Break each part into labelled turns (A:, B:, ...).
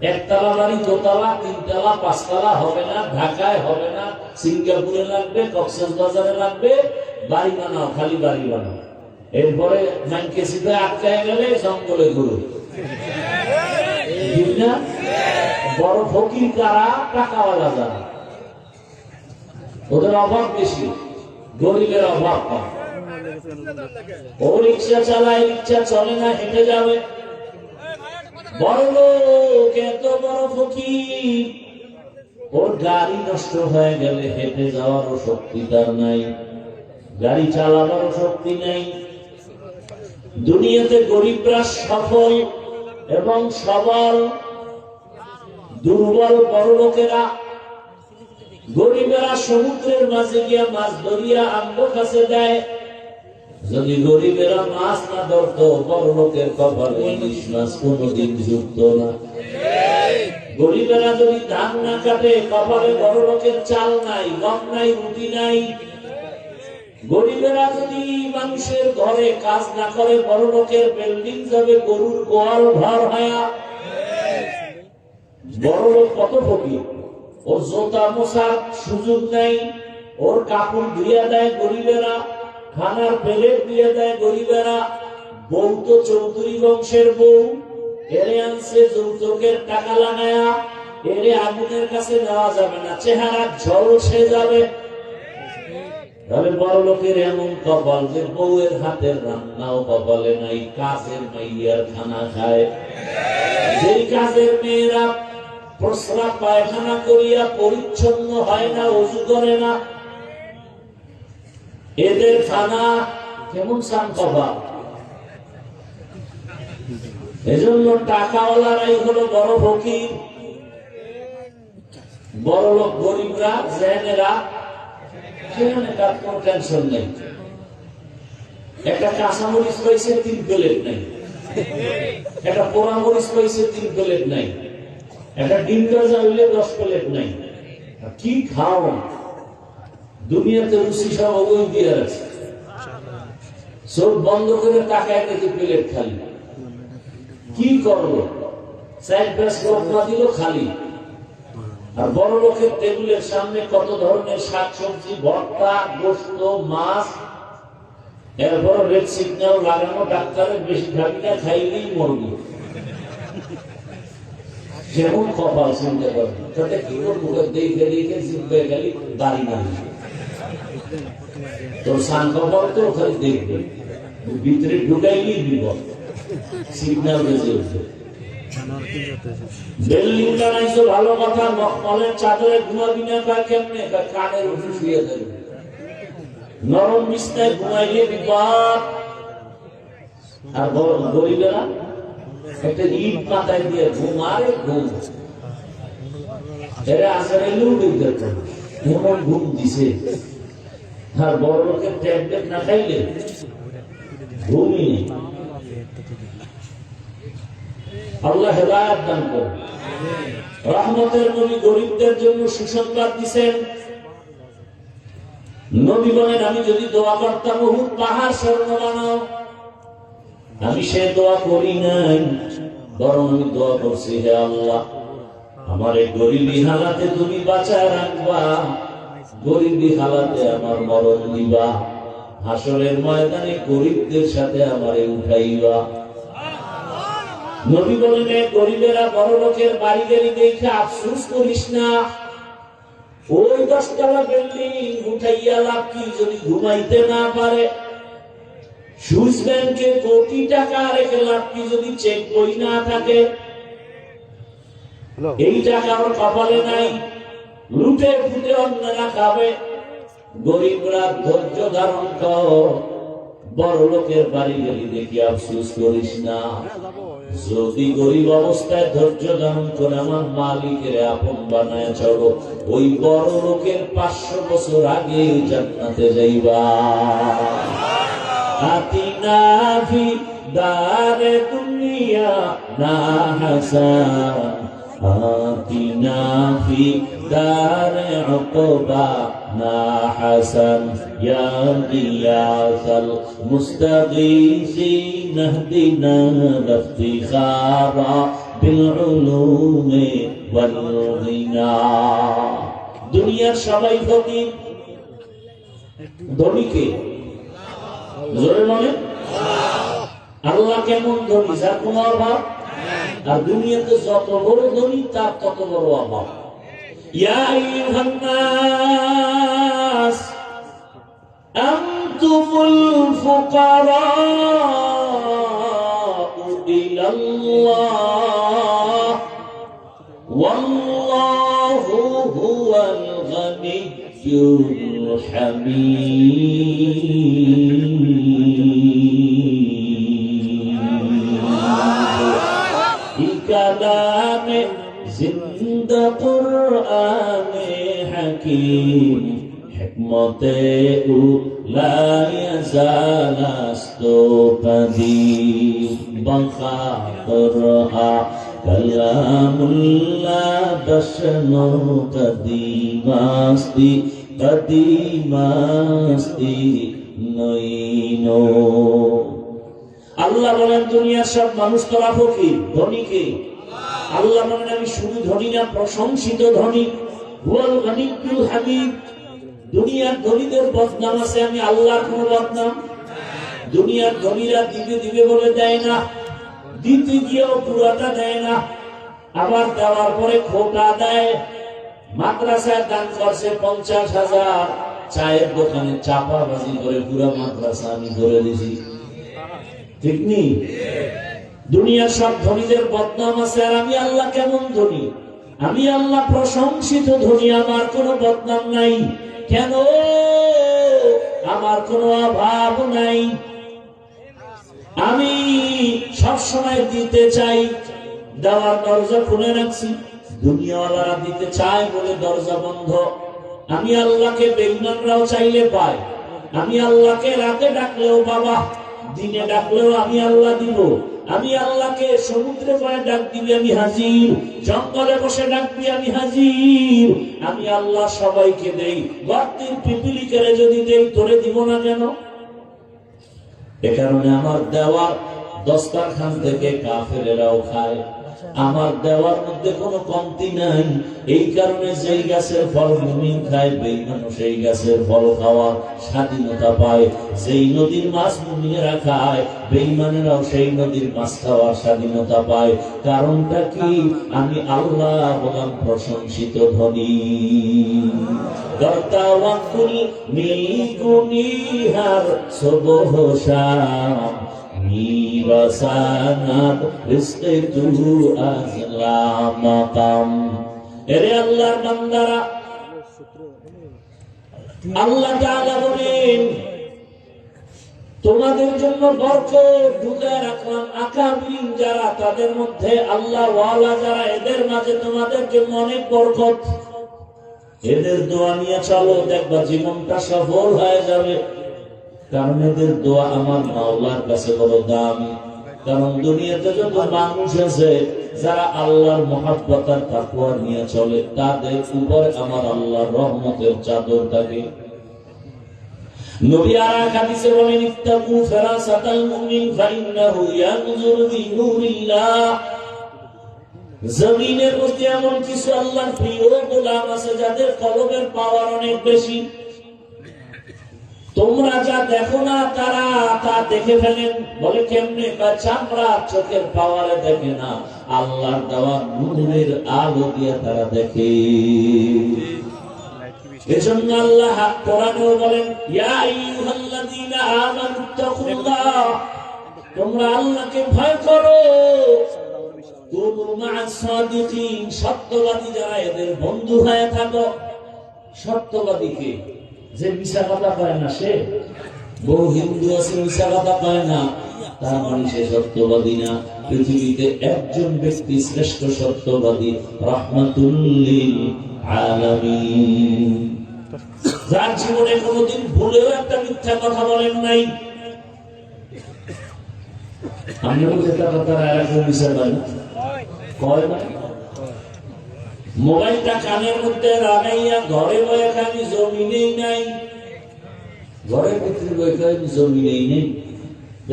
A: একতলা বাড়ি, দোতলা, তিনতলা, পাঁচতলা হবে না, ঢাকায় হবে না, সিঙ্গাপুরে লাগবে, কক্সবাজারে লাগবে। বাড়ি বানাও, খালি বাড়ি বানাও। এরপরে মাইনকেসিতে আটকায় গেলে জঙ্গলে ঘুরো। ঠিক না? বড় ফকির কারা? টাকাওয়ালা যারা, ওদের অভাব বেশি, গরিবের অভাব কম। ও রিক্সা চালায়, রিক্সা চলে না, হেঁটে যাবে। বড় লোক, এত বড় ফকির, ওর গাড়ি নষ্ট হয়ে গেলে হেঁটে যাওয়ারও শক্তি তার নাই, গাড়ি চালানোরও শক্তি নাই। দুনিয়াতে গরিবরা সফল এবং সবল, দুর্বল বড় লোকেরা। গরিবেরা সমুদ্রের মাঝে গিয়া মাছ ধরিয়া আম্ব কাছে দেয়। যদি গরিবেরা মাছ না ধরত, বড় লোকের কপালে ইলিশ মাছ কোনদিন যুক্ত না। গরিবেরা যদি ধান না কাটে, কপালে বড় লোকের চাল নাই, গম নাই, রুটি নাই। গরিবেরা যদি মানুষের ঘরে কাজ না করে, বড় লোকের বিল্ডিং যাবে গরুর গোয়াল ঘর হয়া। বড় লোক কত ফকির, ওর জোতা মোছার সুযোগ নাই, ওর কাপড় ধুইয়া দেয় গরিবেরা, খানার প্লেট দিয়ে দেয় গরিবেরা। বউ তো চৌধুরী বংশের বউ, এরে আনছে যৌতুকের টাকা লাগায়া, এরে আগুনের কাছে নেওয়া যাবে না, চেহারা ঝলসে যাবে। তবে বড় লোকের এমন কপাল যে বউয়ের হাতের রান্নাও কপালে নাই, কাজের মাইয়ার খানা খায়। যেই কাজের মেয়েরা প্রস্রাব পায়খানা করিয়া পরিচ্ছন্ন হয় না, ওযু করে না, এদের খানা কেমন সান কপাল। এজন্য টাকাওয়ালারাই হলো বড় ফকির, বড় লোক গরিবরা জেনেরা সেখানে তার কোনো টেনশন নেই। একটা কাঁচামরিচ পাইছে, 3 প্লেট নাই। একটা পোড়ামরিচ পাইছে, 3 প্লেট নাই। একটা ডিম ভাজা হইলে 10 প্লেট নাই। কি খাও? দুনিয়াতে রুচি সব অবৈ দিয়ে আছে। চোখ বন্ধ করে তাকায় দেখি প্লেট খালি। কি করলো? 4-5 লোকমা দিল খালি। আর বড় লোকের টেবিলের সামনে কত ধরনের শাকসবজি, ভর্তা, গোশত, মাছ। এরপর রেড সিগন্যাল লাগানো, ডাক্তারের বেশি খাবি না, খাইলেই মরবি। যেমন কপাল শুনতে পারবি, তাতে কি করবো? দেখে দেখে জিভে গেলি দাড়ি না, তোর সান কপাল তো খালি দেখবে, ভিতরে ঢুকাইলি বিপদ, সিগন্যাল বেজে উঠবে। বিল্ডিং বানাইছো ভালো কথা, মখমলের চাদরে ঘুমাবি না, কেমনে? কানের উপরে শুয়ে থাকবে, নরম বিছনায় ঘুমাইলে বিপদ। আর গরিবেরা একটা ইট মাথায় দিয়ে ঘুম, আরে ঘুম, এরা আসলে লুটি দেখতে এমন ঘুম দিছে। আর বড় লোকের ট্যাবলেট না খাইলে ঘুমই নেই। আল্লাহ হেদায়েত দান করুন। রহমতের নবী গরিবদের জন্য সুসংবাদ দিয়েছেন। নবী বলেন, আমি যদি দোয়া করতাম উহুদ পাহাড় স্বর্ণ বানাও, আমি সে দোয়া করি নাই, বরং আমি দোয়া করছি, হে আল্লাহ, আমার এই গরিবী হালাতে তুমি বাঁচায় রাখবা, গরিবী হালাতে আমার মরণ দিবা, হাসরের ময়দানে গরিবদের সাথে আমারে উঠাইবা। নবী বলেন, গরিবেরা বড় লোকের বাড়ি গাড়ি দেখে আফসোস করিস না, ওই 10 তলা বিল্ডিং উঠাইয়া লাভ কি যদি ঘুমাইতে না পারে? সুইস ব্যাংকে কোটি টাকা রেখে লাভ কি যদি চেক বই না থাকে? এই টাকা ওর কপালে নাই, লুটে ফুটে অন্যরা খাবে। গরিবরা ধৈর্য ধারণ কর, বড় লোকের বাড়ি গাড়ি দেখে আফসোস করিস না। যদি গরিব অবস্থায় ধৈর্য ধারণ করে আমার মালিকের আপন বানায় চলো, ওই বড় লোকের 500 বছর আগে জান্নাতে যাইবা। আতিনা ফি দারে দুনিয়া না হাসান, আতিনা ফি দারে উকবা না হাসান ইয়া গিয়াসাল মুস্তাগীসিন ইহদিনা লিফতিখারা বিল উলুমি ওয়াল গিনা। দুনিয়ার সবাই ফকির, ধনী কে? জোরে বলে। আল্লাহ কেমন ধনী, যার কোনো অভাব। আর দুনিয়াতে যত বড় ধনী তার তত বড় অভাব। ইয়া আইয়ুহান নাস আনতুমুল ফুকারাউ ইলাল্লাহ ওয়াল্লাহু হুয়াল গানিয়্যুল হামিদ। কালামে জিন্দা কুরআনে হাকিম হিকমতে উলায়া জালাস্তু কাদিম বখাতরহা কালামুল্লাহ বশনু কদিমাস্তি কদিমাস্তি নইনো। আল্লাহ বলেন দুনিয়ার সব মানুষ তোরা ফকির, ধনী কে? আল্লাহ বলেন আমি শুধু ধনী না, প্রশংসিত ধনী। হুয়াল গানিয়্যুল হামিদ। দুনিয়ার ধনীদের বদনাম আছে, আমি আল্লাহর কোন বদনাম? দুনিয়ার ধনীরা দিবে দিবে বলে দেয় না, দিতে গিয়েও পুরাটা দেয় না, আবার দেওয়ার পরে খোটা দেয়। মাদ্রাসায় দান করছে 50,000, চায়ের দোকানে চাপাবাজি করে পুরা মাদ্রাসা আমি ধরে দিছি। ঠিক নেই? দুনিয়ার সব ধনীদের বদনাম আছে, আর আমি আল্লাহ কেমন ধনী? আমি আল্লাহ প্রশংসিত ধনী, আমার কোনো বদনাম নাই। কেন? আমার কোনো অভাব নাই। আমি সবসময় দিতে চাই, দেওয়ার দরজা খুলে রাখছি। দুনিয়াওয়ালারা দিতে চায় বলে দরজা বন্ধ। আমি আল্লাহকে বেঈমানরাও চাইলে পায়। আমি আল্লাহকে রাতে ডাকলেও বাবা, দিনে ডাকলেও আমি আল্লাহ দিব। আমি আল্লাহকে সমুদ্রে পায়ে ডাক দিবি আমি হাজির, জঙ্গলে বসে ডাকবি আমি হাজির। আমি আল্লাহ সবাইকে দেই, গর্তের পিপিলিকারে যদি দেই তোরে দিব না কেন? এ কারণে আমার দেওয়ার দস্তরখান থেকে কাফেরেরাও খায়, আমার দেওয়ার মধ্যে কোনো কমতি নাই। এই কারণে যেই গাছের ফল মুমিন খায়, বেঈমান সেই গাছের ফল খাওয়ার স্বাধীনতা পায়। যেই নদীর মাছ মুমিনেরা খায়, বেঈমানেরাও সেই নদীর মাছ খাওয়ার স্বাধীনতা পায়। কারণটা কি? আমি আল্লাহ বললাম প্রশংসিত ধনী। দর্তাওয়াকুল মিগুনিহার সবহশাম নিবাসানাত রিজকে তু আজলামাকাম। এরে আল্লাহর বান্দারা, আল্লাহ তাআলা বলেন তোমাদের জন্য বরকত ঢুকায় রাখলাম। আকাবিন যারা, তাদের মধ্যে আল্লাহ ওয়ালা যারা, এদের মাঝে তোমাদের জন্য অনেক বরকত। এদের দোয়া নিয়ে চলো, দেখবা জীবনটা সফল হয়ে যাবে। কারণ এদের দোয়া আমার মাওলার কাছে বড় দামি। কারণ দুনিয়াতে যত মানুষ আছে যারা আল্লাহর মহব্বত আর তাকওয়া নিয়ে চলে, তাদের উপরে আমার আল্লাহর রহমতের চাদর থাকে। নবী আর হাদিসে বলেন ইত্তাকু ফিরাসাতাল মুমিন ফাইন্নাহু ইয়ানজুরু বিনুরিল্লাহ। জমিনের মধ্যে এমন কিছু আল্লাহর প্রিয় গোলাম আছে যাদের কলবের পাওয়ার অনেক বেশি। তোমরা যা দেখো না তারা তা দেখে ফেলেন। বলে কেমনে? চামড়া চোখের পাওয়ারে দেখে না, আল্লাহর দেওয়া নূরের আলো দিয়ে তারা দেখে। এজন্য আল্লাহ কোরআনেও বলেন ইয়া আইয়ুহাল্লাযীনা আমানুত্তাকুল্লাহ, তোমরা আল্লাহকে ভয় করো। কুনু মা'আস সাদিকিন, সত্যবাদী যারা এদের বন্ধু হয়ে থাকো। সত্যবাদী কে? যে মিশা কথা কয় না সে। বহু হিন্দু আছে মিশা কথা কয় না, তার মানে সে সত্যবাদী না। পৃথিবীতে একজন ব্যক্তি শ্রেষ্ঠ সত্যবাদী, রাহমাতুল লিল আলামিন, যার জীবনে কোনোদিন ভুলেও একটা মিথ্যা কথা বলেন নাই। আমরা যেটা কথা এরকম মিশা কয় না, কয় না। মোবাইলটা কানের মধ্যে লাগাইয়া ঘরে বয়ে খালি জমিনেই নাই, ঘরের ভিতরে বয়ে খালি জমিনেই নেই।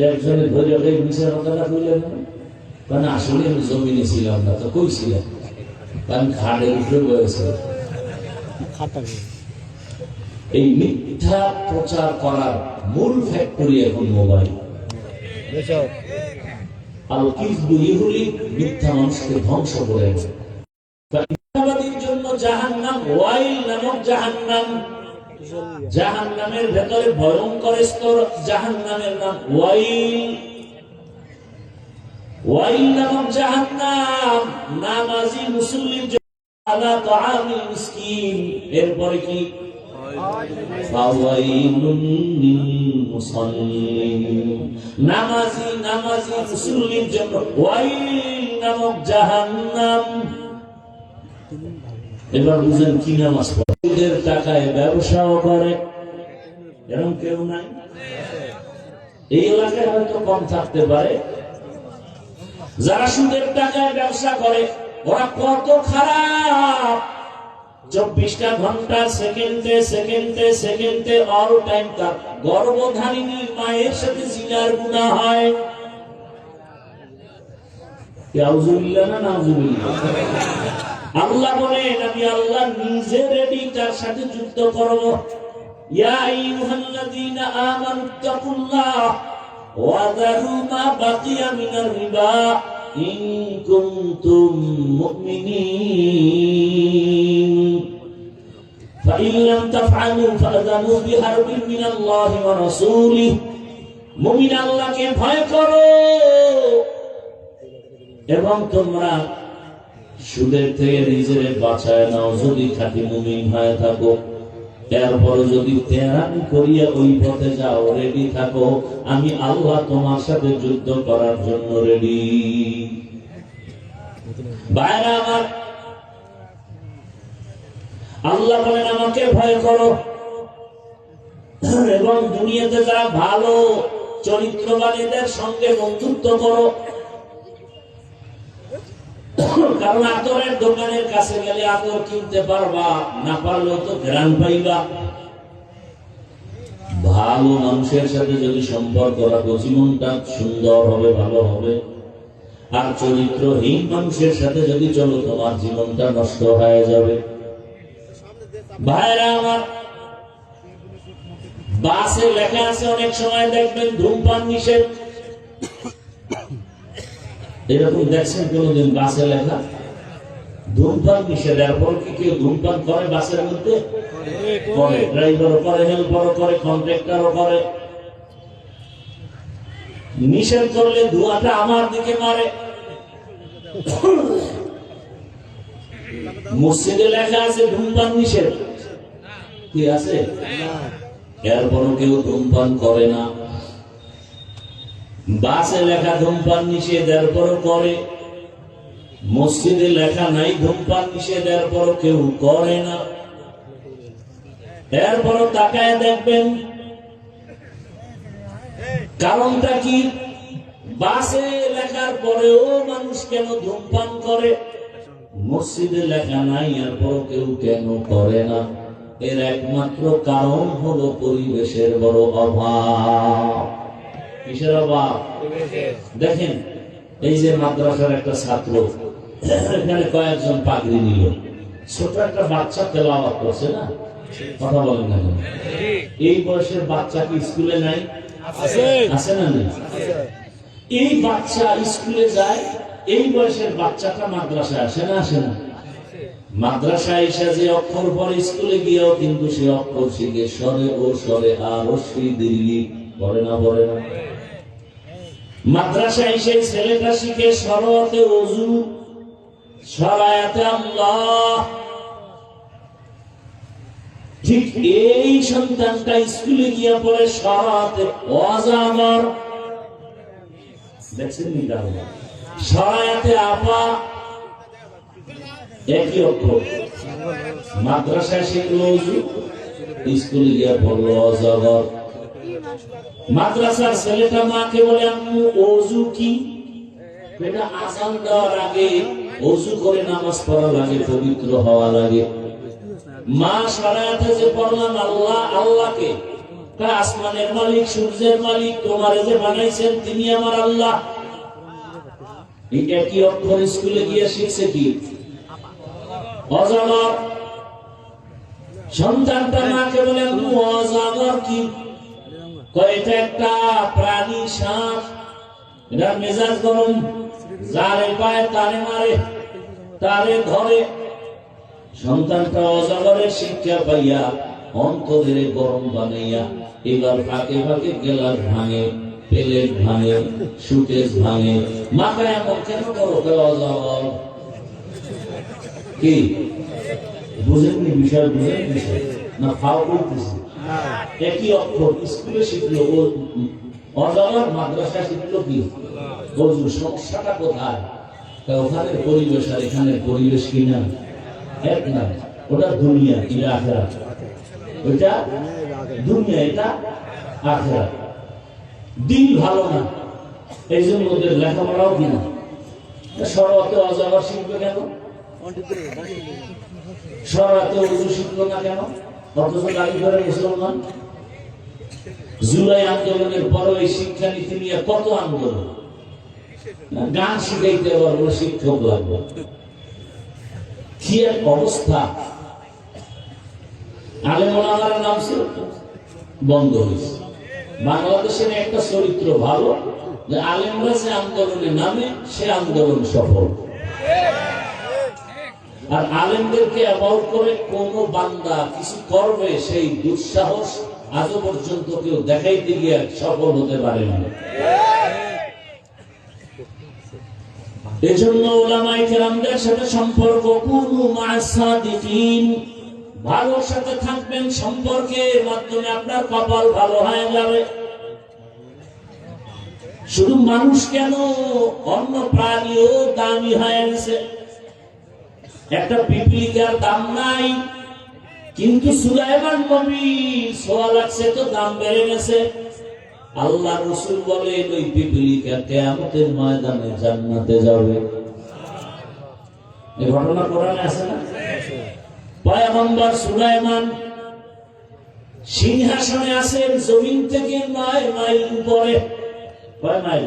A: একজনে ধরে মিশা কথাটা কইলেন, কারণ আসলে আমি জমিনে ছিলাম না, তো কই ছিলাম? কারণ খাটের উপরে বয়েছে। এই মিথ্যা প্রচার করার মূল ফ্যাক্টরি এখন মোবাইল। আর মিথ্যা মানুষকে ধ্বংস করে। মিথ্যাবাদীর জন্য জাহান্নাম, ওয়াইল নামক জাহান্নাম, জাহান্নামের ভেতরে ভয়ঙ্কর স্তর, জাহান্নামের নাম ওয়াইল। ওয়াইল নামক জাহান্নাম নামাজি মুসল্লির জন্য আলা তাআমিল মিসকিন। এরপরে কি? ফাওয়াইলুন লিল মুসাল্লিন। নামাজি মুসল্লির জন্য ওয়াইল নামক জাহান্নাম। এবার বুঝেন কি নামাজ পড়ে, সুদের টাকায় ব্যবসাও করে, এরকম কেউ নাই? এই এলাকায় হয়তো কম থাকতে পারে। যারা সুদের টাকায় ব্যবসা করে ওরা কত খারাপ! 24টা ঘন্টা সেকেন্ডে সেকেন্ডে সেকেন্ডে অল টাইম তার গর্ভধারিণী মায়ের সাথে জিনার গুনাহ হয়। ইয়াউযুবিল্লাহ না নাউযুবিল্লাহ। আল্লাহ বলেন, আমি আল্লাহ নিজে রেডি তার সাথে যুদ্ধ করব। ইয়া আইয়ুহাল্লাযীনা আমানুত্তাকুল্লাহ ওয়া যারু মা বাকিয়া মিনার রিবা ইন কুনতুম মুমিনিন ফাইন লাম তাফআলু ফাযানু বিহারবিন মিনাল্লাহি ওয়া রাসূলিহি। মুমিন আল্লাহকে ভয় করো এবং তোমরা সুদের থেকে নিজের বাঁচায় নাও যদি খাঁটি মুমিন হয়ে থাকো। এরপর যদি তেরামি করিয়া ওই পথে যাও, রেডি থাকো, আমি আল্লাহ তোমার সাথে যুদ্ধ করার জন্য রেডি। বাইরে আমার আল্লাহ বলেন আমাকে ভয় করো এবং দুনিয়াতে যারা ভালো চরিত্রবাদীদের সঙ্গে বন্ধুত্ব করো। কারণ আতরের দোকানের কাছে গেলে আতর কিনতে পারবা, না পারলেও তো ঘ্রাণ পাইবা। ভালো মানুষের সাথে যদি সম্পর্ক রাখো, জীবনটা সুন্দর হবে, ভালো হবে। আর চরিত্রহীন মানুষের সাথে যদি চলো, তোমার জীবনটা নষ্ট হয়ে যাবে। ভাইরা আমার, বাসে লেখা আছে অনেক সময় দেখবেন ধূমপান নিষেধ। এরকম দেখছেন কোনদিন বাসে লেখা ধূমপান নিষেধ? এরপর কি কেউ ধূমপান করে বাসের মধ্যে? করে, ড্রাইভারও করে, হেল্পারও করে, কন্ট্রাক্টরও করে। নিষেধ করলে ধোঁয়াটা আমার দিকে মারে। মসজিদে লেখা আছে ধূমপান নিষেধ, কি আছে? এরপরও কেউ ধূমপান করে না। বাসে লেখা ধূমপান নিষেধ, এরপরও করে। মসজিদে লেখা নাই ধূমপান নিষেধ, এরপরও কেউ করে না। এরপরও তাকায় দেখবেন কারণটা কি? বাসে লেখার পরেও মানুষ কেন ধূমপান করে? মসজিদে লেখা নাই, এরপরও কেউ কেন করে না? এর একমাত্র কারণ হলো পরিবেশের বড় অভাব। কিসের অভাব? দেখেন, এই যে মাদ্রাসার একটা ছাত্র, এখানে কয়েকজন পাগড়ি নিল, ছোট একটা বাচ্চা তেলাওয়াত করছে না, কথা বলেন না? এই বয়সের বাচ্চা কি স্কুলে নাই? আছে না? নেই? এই বাচ্চা স্কুলে যায়, এই বয়সের বাচ্চাটা মাদ্রাসায় আসে না? আসে না? মাদ্রাসায় এসে যে অক্ষর পরে স্কুলে গিয়েও কিন্তু সে অক্ষর শিখে স্বরে ও স্বরে আর অশ্রী দিল্লি পড়ে না, পড়ে না। মাদ্রাসায় এসে ছেলেটা শিখে সরতে ওযু, সরায়াতে আল্লাহ। ঠিক এই সন্তানটা স্কুলে গিয়ে পড়ে সরাতে ওয়াজামর। দেখছেন নি? সরায়াতে আপা একই অক্ষর। মাদ্রাসায় শিখলো ওযু, স্কুলে গিয়ে পড়লো অজগর। মাদ্রাসার ছেলেটা মাকে বলে আম্মু ওযু কি? বেটা আযান দেওয়ার আগে ওযু করে নামাজ পড়া লাগে, পবিত্র হওয়া লাগে। মা শরীয়তে যে পড়লাম আল্লাহ, আল্লাহকে আসমানের মালিক, সূর্যের মালিক, তোমারে যে বানাইছেন তিনি আমার আল্লাহ। এই একই অক্ষর স্কুলে গিয়ে শিখছে কি? অজগর। সন্তানটা মাকে বলে অজগর কি? এটা একটা প্রাণী, সাপ, এটার মেজাজ গরম, যারে পায় তারে মারে, তারে ধরে। সন্তানটা অজগরের শিক্ষা পাইয়া অন্তরের গরম বানাইয়া এবার ফাঁকে ফাঁকে গেলাস ভাঙে, প্লেট ভাঙে, সুকেস ভাঙে। মাকে এমন কেন করো? অজগর কি বুঝেননি? বিষয় বুঝেন বিষয় না? ফাও করতেছি। একই অক্ষর স্কুলে শিখলো ও অজগর, মাদ্রাসা শিখলো কি? সমস্যাটা কোথায়? ওখানে পরিবেশ আর এখানে পরিবেশ কিনা এক না। ওটা দুনিয়া, এটা আখেরাত। ওইটা দুনিয়া, এটা আখেরাত। দিন ভালো না, এই জন্য ওদের লেখাপড়াও কিনা। সরতে অজগর শিখবে কেন? সরতে ওযু শিখলো না কেন? অথচ দাবি করে মুসলমান। জুলাই আন্দোলনের পর এই শিক্ষানীতি নিয়ে কত আন্দোলন। গান শিখাইতে পারবো, শিক্ষক লাগবে। কি এক অবস্থা! আলেম ওলামার নাম ছিল বন্ধ হয়েছে। বাংলাদেশের একটা চরিত্র ভালো যে আলেমরা যে আন্দোলনে নামে সে আন্দোলন সফল। আর আলেমদেরকে অ্যাবাউট করে কোন বান্দা কিছু করবে সেই দুঃসাহস আজও পর্যন্ত কেউ দেখাইতে গিয়ে সফল হতে পারে না। এজন্য উলামায়ে কেরামদের সাথে সম্পর্ক কুনু মা'আস সাদিকিন, ভালোর সাথে থাকবেন। সম্পর্কের মাধ্যমে আপনার কপাল ভালো হয়ে যাবে। শুধু মানুষ কেন, অন্য প্রাণীও দামি হয়ে গেছে। একটা পিপলিকার দাম নাই, কিন্তু সুলাইমান নবীর সোয়া লাগছে তো দাম বেড়ে গেছে। আল্লাহ রাসূল বলেন ওই পিপলিকা কিয়ামতের ময়দানে জান্নাতে যাবে। এই ঘটনা কোরআনে আছে না? পয়গম্বর সুলাইমান সিংহাসনে আছেন জমিন থেকে 9 মাইল উপরে। কয় মাইল?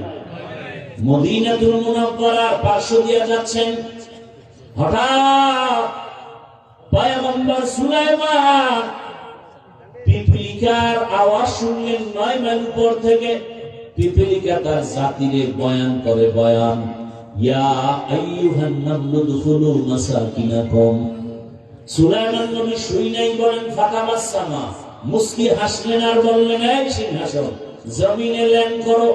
A: মদিনাতুল মুনাওয়ারার পার্শ্ব দিয়ে যাচ্ছেন। হঠাৎ পয়গম্বর সুলাইমান পিপলিকার আওয়াজ শুনলেন 9 মাইল উপর থেকে। পিপলিকা তার জাতিরে বয়ান করে, বয়ান, ইয়া আইয়ুহান নামলু দুখুলু মাসাকিনাকুম। সুলাইমান নবী শুই নাই বলেন ফাতাবাসসামা, মুস্কি হাসলেন আর বললেন এই সিংহাসন জমিনে ল্যান্ড করো।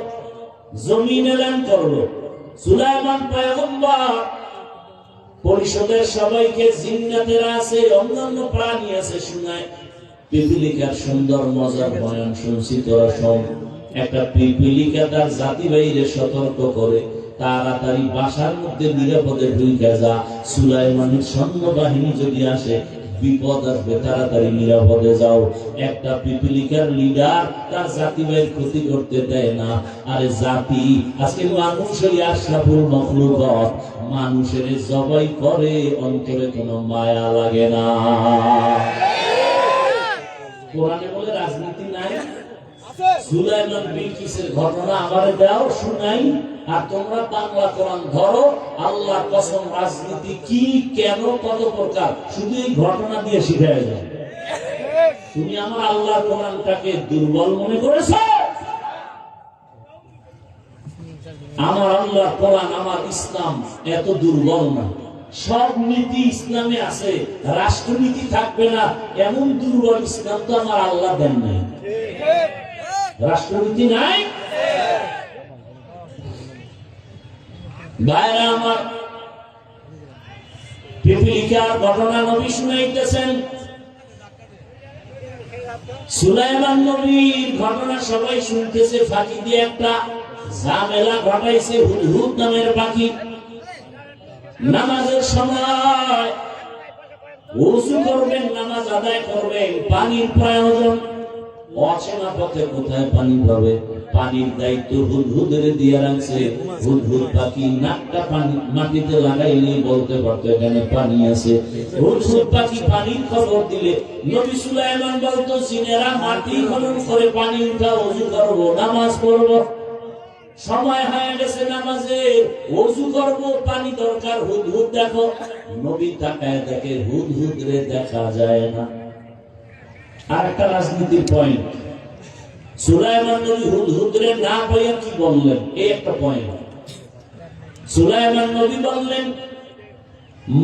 A: জমিনে ল্যান্ড করলো সুলাইমান পয়গম্বর। পরিষদের সবাইকে, জিন্নাতেরা আছে, অন্যান্য প্রাণী আছে, শুনায় পিপলিকার সুন্দর মজার বয়ান শুনছি তোরা শোন। একটা পিপলিকা তার জাতি ভাইরে সতর্ক করে, তাড়াতাড়ি বাসার মধ্যে নিরাপদে ঢুকে যা। সুলাইমানের সৈন্যবাহিনী যদি আসে বিপদ আসবে, তাড়াতাড়ি নিরাপদে যাও। একটা পিপলিকার লিডার তার জাতি ভাইয়ের ক্ষতি করতে দেয় না। আরে জাতি আজকে মানুষ হই আশরাফুল মাখলুকাত, মানুষের জবাই করে, অন্তরে কোনো মায়া লাগে না। কোরআনে বলে রাজনীতি নাই। সুলাইমান বিলকিসের ঘটনা আমারে দাও, শুনাই। আর তোমরা বাংলা কোরআন ধরো। আল্লাহর কসম, রাজনীতি কি, কেন, কত প্রকার, শুধু এই ঘটনা দিয়ে শিখায় যায়। তুমি আমার আল্লাহর কোরআনটাকে দুর্বল মনে করেছো? আমার আল্লাহর কোরআন, আমার ইসলাম এত দুর্বল না। সব নীতি ইসলামে আছে, রাষ্ট্রনীতি থাকবে না এমন দুর্বল ইসলাম তো আমার আল্লাহ দেন নাই। রাষ্ট্রনীতি নাই। ভাইরা আমার, পিপলিকার ঘটনা নবী শুনাইতেছেন। সুলাইমান নবীর ঘটনা সবাই শুনতেছে, ফাঁকি দিয়ে একটা ঝামেলা ঘটাইছে হুদহুদ নামের পাখি। নামাজের সময় ওযু করবেন, নামাজ আদায় করবেন, পানির প্রয়োজন। অচেনা পথে কোথায় পানি পাবে? পানির দায়িত্ব হুদহুদের দিয়ে রাখছে। হুদহুদ পাখি নাকটা পানি মাটিতে লাগাইলে বলতে পারতো এখানে পানি আছে। হুদহুদ পাখি পানির খবর দিলে নবী সুলাইমান বলতো, জিনেরা মাটি খনন করে পানি উঠা, ওযু করবো, নামাজ পড়বো। সময় হয়ে গেছে নামাজে, ওযু করবো, পানি দরকার, হুদহুদ দেখো। নবী তাকায় দেখে হুদহুদ রে দেখা যায় না। আর একটা রাজনীতির পয়েন্ট, সুলাইমান নবী হুদহুদ রে না পেয়ে কি বললেন? এই একটা পয়েন্ট। সুলাইমান নবী বললেন,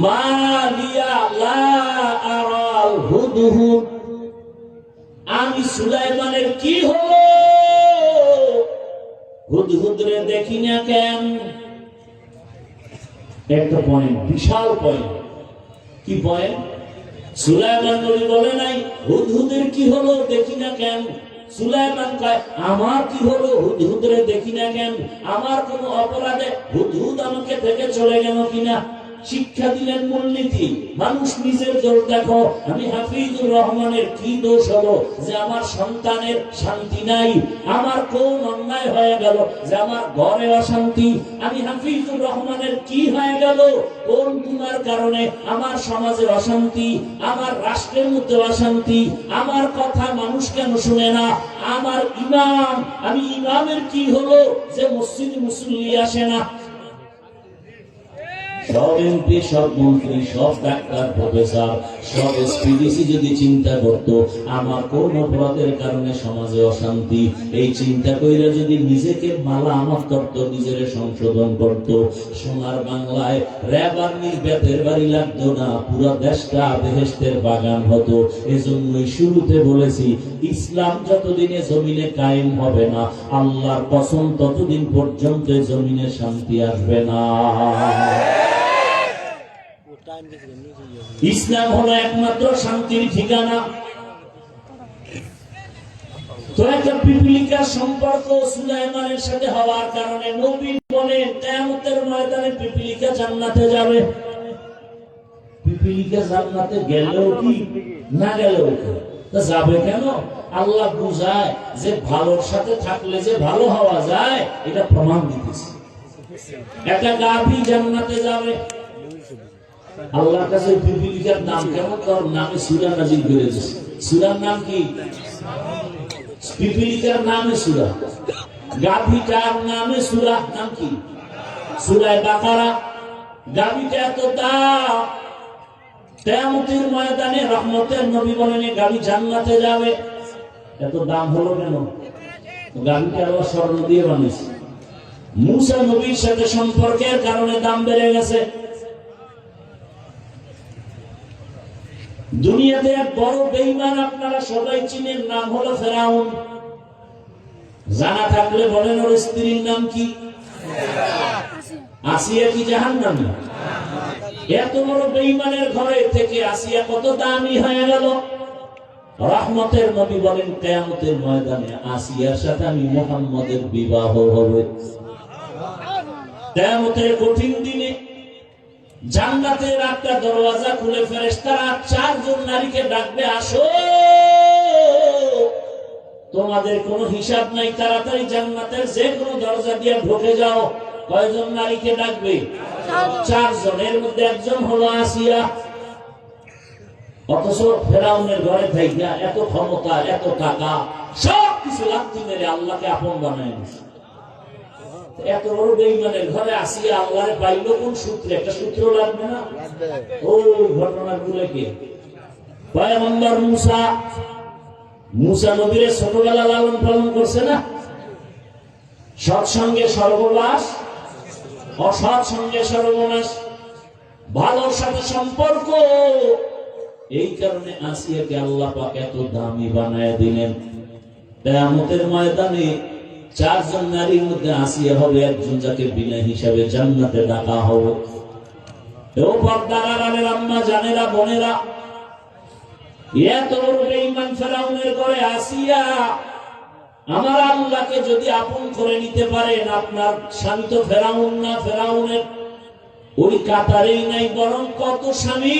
A: মা লিয়া লা আরাল হুদহুদ, আমি সুলাইমানের কি হলো, হুদহুদ রে দেখি না কেন? একটা পয়েন্ট, বিশাল পয়েন্ট। কি পয়েন্ট? সুলাইমান নবী বলে নাই হুদহুদের কি হলো, দেখি না কেন। সুলাইমান কয়, আমার কি হলো, হুদহুদরে দেখি না কেন? আমার কোন অপরাধে হুদহুদ আমাকে থেকে চলে গেল কিনা? শিক্ষা দিলেন মূলনীতি। মানুষ নিজের দোষ দেখো। আমি হাফিজুর রহমানের কি দোষ হলো যে আমার সন্তানের শান্তি নাই? আমার কোন অন্যায় হয়ে গেল যে আমার ঘরে অশান্তি? আমি হাফিজুর রহমানের কি হয়ে গেল, কোন গুনার কারণে আমার সমাজে অশান্তি, আমার রাষ্ট্রের মধ্যে অশান্তি? আমার কথা মানুষ কেন শুনে না? আমার ইমাম, আমি ইমামের কি হলো যে মসজিদে মুসল্লি আসে না? সব এমপি, সব মন্ত্রী, সব ডাক্তার, প্রফেসর, সব এসপিডিসি যদি চিন্তা করত আমার কোন অপরাধের কারণে সমাজে অশান্তি, এই চিন্তা কইরা যদি নিজেকে মালা আমত করত, নিজের সংশোধন করত, সোনার বাংলায় র্যাব আর্মির বেতের বাড়ি লাগতো না, পুরো দেশটা বেহেশতের বাগান হতো। এজন্যই শুরুতে বলেছি, ইসলাম যতদিনে জমিনে কায়েম হবে না, আল্লাহর কসম ততদিন পর্যন্ত জমিনে শান্তি আসবে না। ইসলাম হলো একমাত্র শান্তির ঠিকানা। তো একটা পিপিলিকার সম্পর্ক সুলাইমানের সাথে হওয়ার কারণে নবী বলেন, কিয়ামতের ময়দানে পিপিলিকা জান্নাতে যাবে। পিপিলিকা জান্নাতে গেলেও কি, না গেলেও কি? তা যাবে কেন? আল্লাহ বুঝায় যে ভালোর সাথে থাকলে যে ভালো হওয়া যায়, এটা প্রমাণ দিতেছে। একটা গাভী জান্নাতে যাবে। আল্লাহর কাছে পিপিলিকার নাম কেমন? তার নামে সূরা নাযিল করে দিয়েছে। সূরার নাম কি? পিপিলিকার নামে সূরা, গাভীটার নামে সূরা, নাম কি? সূরা বাকারা। গাভীটা এত দাম, কিয়ামতের ময়দানে রহমতের নবী বলেন গাভী জান্নাতে যাবে। এত দাম হলো কেন? গাভীটা আল্লাহ স্বর্ণ দিয়ে বানিয়েছে। মুসা নবীর সাথে সম্পর্কের কারণে দাম বেড়ে গেছে। দুনিয়াতে এক বড় বেঈমান আপনারা সবাই চিনেন, নাম হলো ফেরাউন। জানা থাকলে বলেন ওর স্ত্রীর নাম কি? আসিয়া। কি জাহান্নামী? এত বড় বেঈমানের ঘরে থেকে আসিয়া কত দামি হয়ে গেল। রহমতের নবী বলেন কিয়ামতের ময়দানে আসিয়ার সাথে আমি মুহাম্মদের বিবাহ হবে। কিয়ামতের কঠিন দিনে জান্নাতের একটা দরওয়াজা খুলে ফেরেশতারা 4 জন নারীকে ডাকবে, আসো, তোমাদের কোনো হিসাব নাই, তাড়াতাড়ি জান্নাতের যে কোনো দরজা দিয়ে ঢুকে যাও। কয়জন নারীকে ডাকবে? 4 জন। এর মধ্যে একজন হলো আসিয়া। অথচ ফেরাউনের ঘরে থাইকা এত ক্ষমতা, এত টাকা, সবকিছু লাথি মেরে আল্লাহকে আপন বানায় নিয়েছে। এত বড় বেঈমানের ঘরে আসিয়া আল্লাহরে পাইলো কোন সূত্রে? একটা সূত্র লাগবে না? ওই ঘটনাগুলো কি? পয়গম্বর মুসা, মুসা নবীর ছোটবেলা লালন পালন করছে না? সৎসঙ্গে সর্বনাশ, অসৎ সঙ্গে সর্বনাশ। ভালোর সাথে সম্পর্ক, এই কারণে আসিয়াকে আল্লাহ পাক এত দামি বানায় দিলেন। কিয়ামতের ময়দানে 4 জন নারীর মধ্যে আসিয়া হবে একজন, যাকে বিনা হিসাবে জান্নাতে ডাকা হবে। ও পর্দার আড়ালের আম্মা জানেরা, বোনেরা, এত বড় বেঈমান ফেরাউনের ঘরে আসিয়া আমার আল্লাহকে যদি আপন করে নিতে পারেন, আপনার স্বামী তো ফেরাউন না, ফেরাউনের ওই কাতারেই নাই, বরং কত স্বামী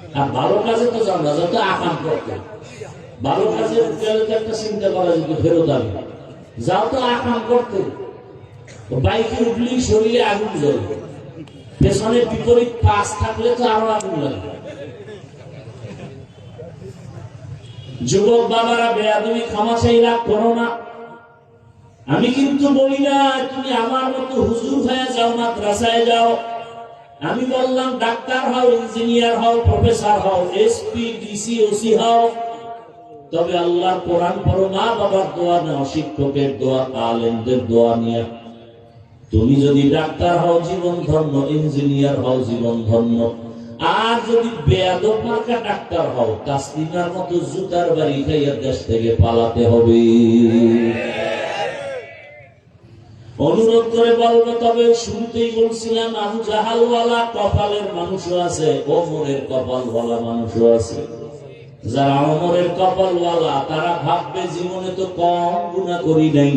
A: আর ভালো কাজে তো যাও না, যত আকাম করতে। ভালো কাজে গেলে তো একটা চিন্তা করা যেত ফেরত আসবে, যাও তো আকাম করতে। বাইকে উঠলেই শরীরে আগুন জ্বলে, পেছনে বিপরীত পাশ থাকলে তো আরো আগুন লাগে। যুবক বাবারা, বেয়াদবি ক্ষমা চাই, রাগ করো না। আমি কিন্তু বলি না তুমি আমার মতো হুজুর হয়ে যাও, মাদ্রাসায় যাও। আমি বললাম ডাক্তার হও, ইঞ্জিনিয়ার হও, প্রফেসর হও, এসপি, ডিসি, ওসি হও, তবে আল্লাহর কোরআন পড়ো, মা বাবার দোয়া নাও, শিক্ষকের দোয়া, আলেমদের দোয়া নিয়ে। তুমি যদি ডাক্তার হও জীবন ধন্য, ইঞ্জিনিয়ার হও জীবন ধন্য। আর যদি বেয়াদব মার্কা ডাক্তার হও, তাসলিমার মতো জুতার বাড়ি খাইয়া দেশ থেকে পালাতে হবে। অনুরোধ করে বলবো, তবে শুরুতেই বলছিলাম আবু জাহালওয়ালা কপালের মানুষও আছে, ওমরের কপালওয়ালা মানুষও আছে। যারা ওমরের কপালওয়ালা তারা ভাববে জীবনে তো কম গুনাহ করি নাই,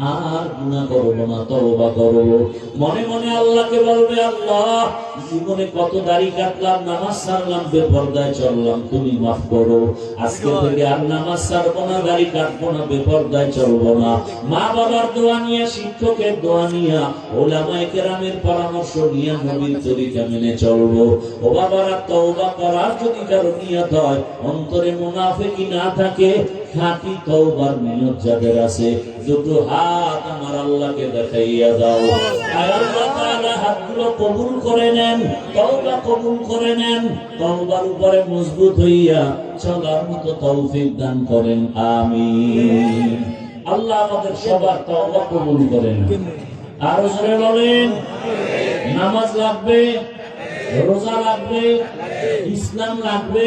A: আর গুনাহ করবো না, তওবা করবো। মনে মনে আল্লাহকে বলবে, আল্লাহ জীবনে কত দাড়ি কাটলাম, নামাজ ছাড়লাম, বেপরদায় চললাম, তুমি মাফ করো। আজকে থেকে আর নামাজ ছাড়বো না, দাড়ি কাটবো না, বেপরদায় চলবো না। মা বাবার দোয়া নিয়ে, শিক্ষকের দোয়া নিয়ে, ওলামায়ে কেরামের পরামর্শ নিয়ে নবীর তরিকা মেনে চলবো। ও বাবারা, তওবা করার যদি কারো নিয়ত হয়, অন্তরে মুনাফিকি না থাকে, খাঁটি তওবার নিয়ত যাদের আছে, দুটো হাত আমার আল্লাহকে দেখাইয়া দাও। আয় আল্লাহ তাআলা হাতগুলো কবুল করে নেন, তওবা কবুল করে নেন, তওবার উপরে মজবুত হইয়া চলার মতো তৌফিক দান করেন, আমিন। আল্লাহ আমাদের সবার তওবা কবুল করেন। আরো জোরে বলেন, নামাজ লাগবে, রোজা লাগবে, ইসলাম লাগবে,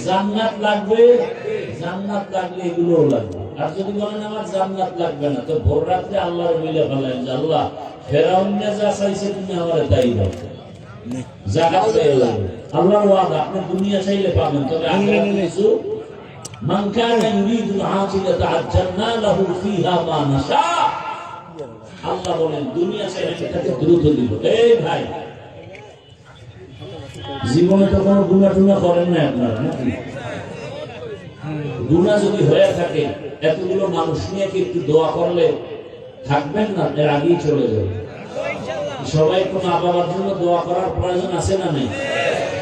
A: জান্নাত লাগবে। জান্নাত লাগলে এগুলোও লাগবে। আর যদি বলেন আমার জান্নাত লাগবে না, তো ভোর রাত্রে আল্লাহর মিলে বলেন যে আল্লাহ ফেরাউন যা চাইছে তুমি আমারে তাই দাও, জাকাত চাইলে। আল্লাহর ওয়াদা, আপনি দুনিয়া চাইলে পাবেন, তবে আখিরাতে কিছু। মান কানা ইউরিদুল আখিরাতা আজ্জালনা লাহু ফিহা মা নাশা। আল্লাহ বলেন দুনিয়া চাইলে তাকে দ্রুত দিব। এই ভাই, জীবনে তো কোনো গুনাহ টুনা করেন না আপনারা নাকি? গুনাহ যদি হয়ে থাকে, এতগুলো মানুষ নিয়ে কি একটু দোয়া করলে থাকবেন না? এর আগেই চলে যাবে। সবাই কোন বাবার জন্য দোয়া করার প্রয়োজন আছে না নেই?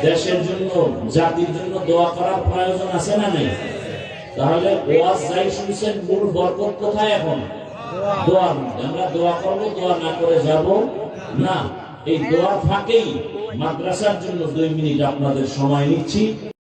A: দেশের জন্য, জাতির জন্য দোয়া করার প্রয়োজন আছে না নেই? তাহলে ওয়াজ যাই শুনছেন, মূল বরকত কোথায় এখন? দোয়ার মধ্যে। আমরা দোয়া করবো, দোয়া না করে যাব না। এই দোয়ার ফাঁকেই মাদ্রাসার জন্য 2 মিনিট আপনাদের সময় নিচ্ছি।